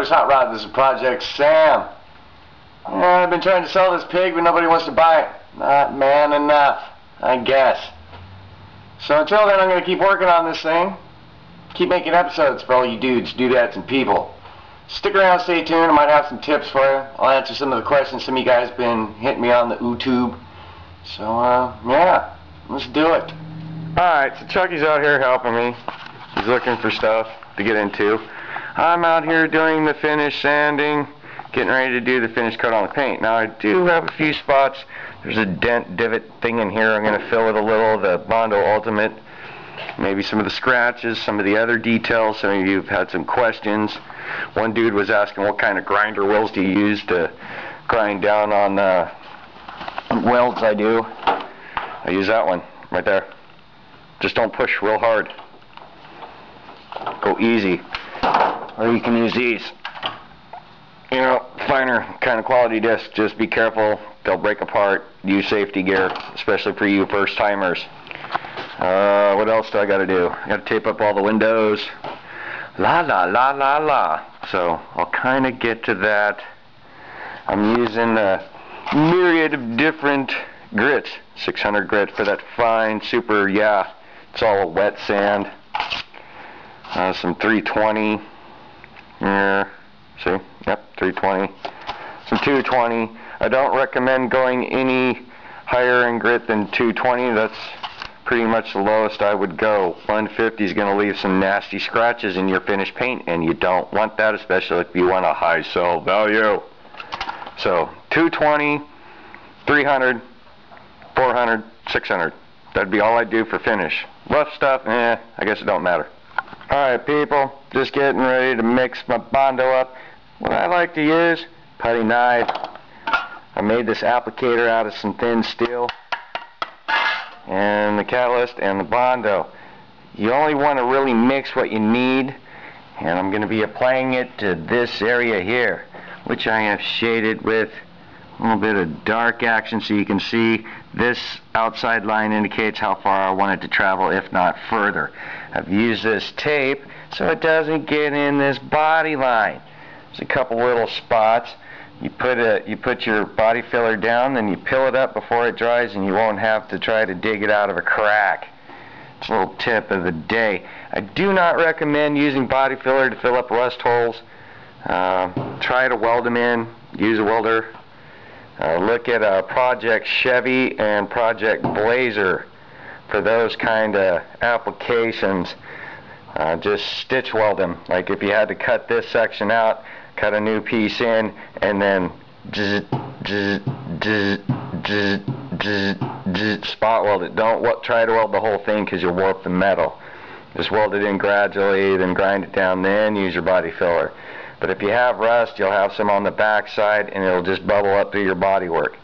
Brothers Hot Rod. This is Project Sam. Yeah, I've been trying to sell this pig, but nobody wants to buy it. Not man enough, I guess. So until then, I'm going to keep working on this thing. Keep making episodes for all you dudes, dudettes, and people. Stick around, stay tuned. I might have some tips for you. I'll answer some of the questions some of you guys have been hitting me on the YouTube. So, yeah, let's do it. Alright, so Chucky's out here helping me. He's looking for stuff to get into. I'm out here doing the finish sanding, getting ready to do the finish coat on the paint. Now, I do have a few spots. There's a dent, divot thing in here. I'm going to fill with a little of the Bondo Ultimate. Maybe some of the scratches, some of the other details. Some of you have had some questions. One dude was asking what kind of grinder wheels do you use to grind down on welds. I do. I use that one right there. Just don't push real hard. Go easy. Or you can use these. You know, finer kind of quality discs. Just be careful. They'll break apart. Use safety gear, especially for you first timers. What else do I got to do? I got to tape up all the windows. La la la la la. So I'll kind of get to that. I'm using a myriad of different grits. 600 grit for that fine, super, yeah, it's all wet sand. Some 320. Yeah, see? Yep, 320. Some 220. I don't recommend going any higher in grit than 220. That's pretty much the lowest I would go. 150 is going to leave some nasty scratches in your finished paint, and you don't want that, especially if you want a high sell value. So 220, 300, 400, 600. That'd be all I do for finish. Rough stuff, I guess it don't matter. Alright people, just getting ready to mix my Bondo up. What I like to use, putty knife. I made this applicator out of some thin steel. And the catalyst and the Bondo. You only want to really mix what you need, and I'm going to be applying it to this area here, which I have shaded with a little bit of dark action so you can see this outside line indicates how far I want it to travel, if not further. I've used this tape so it doesn't get in this body line. There's a couple little spots. You put your body filler down, then you peel it up before it dries, and you won't have to try to dig it out of a crack. It's a little tip of the day. I do not recommend using body filler to fill up rust holes. Try to weld them in. Use a welder. Look at Project Chevy and Project Blazer for those kind of applications. Just stitch weld them. Like if you had to cut this section out, cut a new piece in, and then spot weld it. Don't try to weld the whole thing because you'll warp the metal. Just weld it in gradually, then grind it down, then use your body filler. But if you have rust, you'll have some on the back side, and it'll just bubble up through your body work.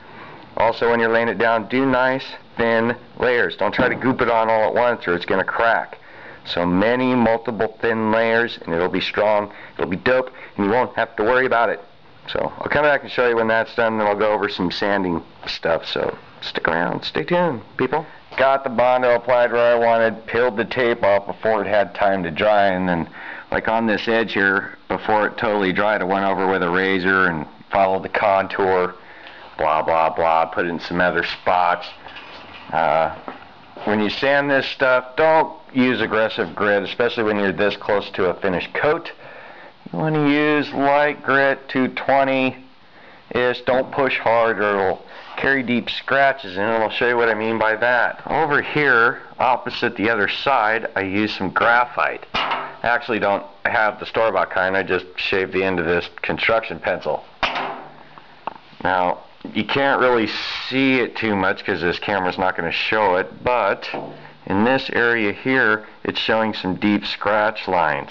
Also, when you're laying it down, do nice, thin layers. Don't try to goop it on all at once, or it's going to crack. So many multiple thin layers, and it'll be strong, it'll be dope, and you won't have to worry about it. So I'll come back and show you when that's done, then I'll go over some sanding stuff. So stick around, stay tuned, people. Got the Bondo applied where I wanted, peeled the tape off before it had time to dry, and then like on this edge here, before it totally dried, I went over with a razor and followed the contour, blah blah blah, put in some other spots. When you sand this stuff, don't use aggressive grit, especially when you're this close to a finished coat. You want to use light grit, 220-ish. Don't push hard or it'll carry deep scratches, and I'll show you what I mean by that. Over here, opposite the other side, I use some graphite. I actually don't have the store-bought kind. I just shaved the end of this construction pencil. Now, you can't really see it too much because this camera's not going to show it, but in this area here, it's showing some deep scratch lines.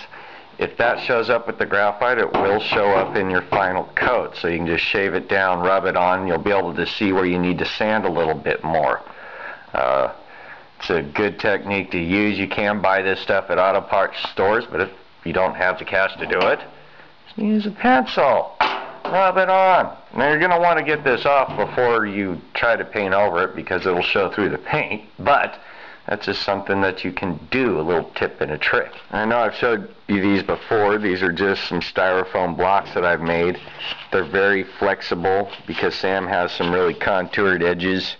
If that shows up with the graphite, it will show up in your final coat. So you can just shave it down, rub it on, and you'll be able to see where you need to sand a little bit more. It's a good technique to use. You can buy this stuff at auto parts stores, but if you don't have the cash to do it, just use a pencil. Rub it on. Now you're going to want to get this off before you try to paint over it because it'll show through the paint, but That's just something that you can do, a little tip and a trick. I know I've showed you these before. These are just some styrofoam blocks that I've made. They're very flexible because Sam has some really contoured edges,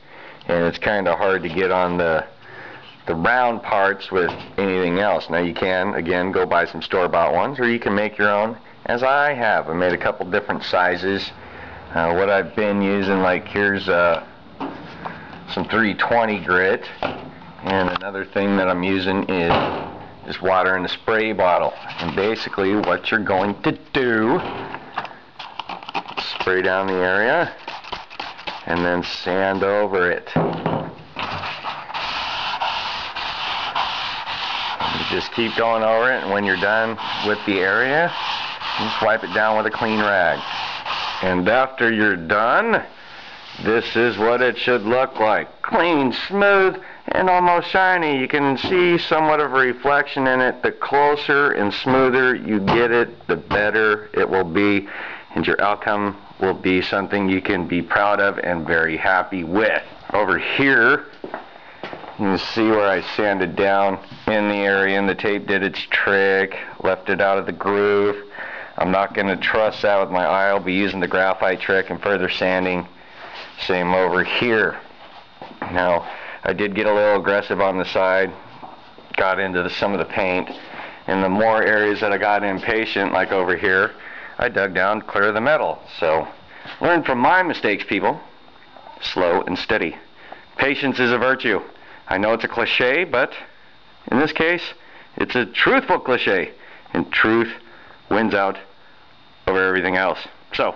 and it's kind of hard to get on the round parts with anything else. Now you can, again, go buy some store-bought ones, or you can make your own, as I have. I made a couple different sizes. What I've been using, like here's some 320 grit, and another thing that I'm using is just water in a spray bottle. And basically what you're going to do, spray down the area and then sand over it. You just keep going over it, and when you're done with the area, just wipe it down with a clean rag. And after you're done, this is what it should look like. Clean, smooth, and almost shiny. You can see somewhat of a reflection in it. The closer and smoother you get it, the better it will be, and your outcome will be something you can be proud of and very happy with. Over here, you can see where I sanded down in the area, and the tape did its trick, left it out of the groove. I'm not going to truss that with my eye. I'll be using the graphite trick and further sanding. Same over here. Now, I did get a little aggressive on the side, got into some of the paint, and the more areas that I got impatient, like over here, I dug down to clear the metal. So, learn from my mistakes, people. Slow and steady. Patience is a virtue. I know it's a cliche, but in this case, it's a truthful cliche, and truth wins out over everything else. So,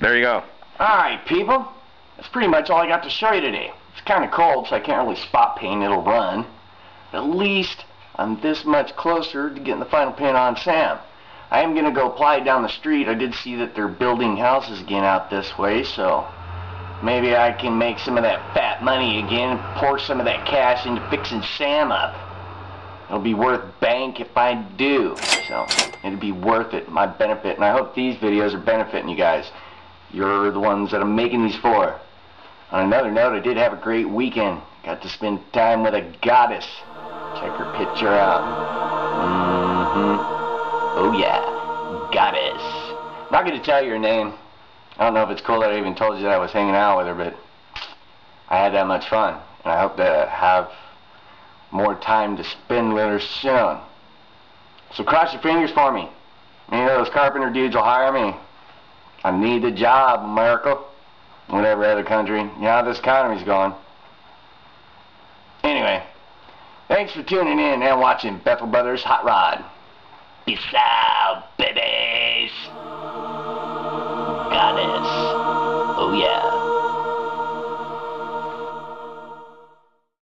there you go. Alright, people. That's pretty much all I got to show you today. It's kind of cold, so I can't really spot paint. It'll run. At least I'm this much closer to getting the final paint on Sam. I am going to go apply it down the street. I did see that they're building houses again out this way, so maybe I can make some of that fat money again and pour some of that cash into fixing Sam up. It'll be worth bank if I do. So it'll be worth it, my benefit. And I hope these videos are benefiting you guys. You're the ones that I'm making these for. On another note, I did have a great weekend. Got to spend time with a goddess. Check her picture out. Oh yeah, goddess. I'm not going to tell you her name. I don't know if it's cool that I even told you that I was hanging out with her, but I had that much fun. And I hope to have more time to spend with her soon. So cross your fingers for me. Any of those carpenter dudes will hire me. I need a job, America. Whatever other country. You know how this economy's going. Anyway, thanks for tuning in and watching Bethel Brothers Hot Rod. Peace out, babies. Goddess. Oh yeah.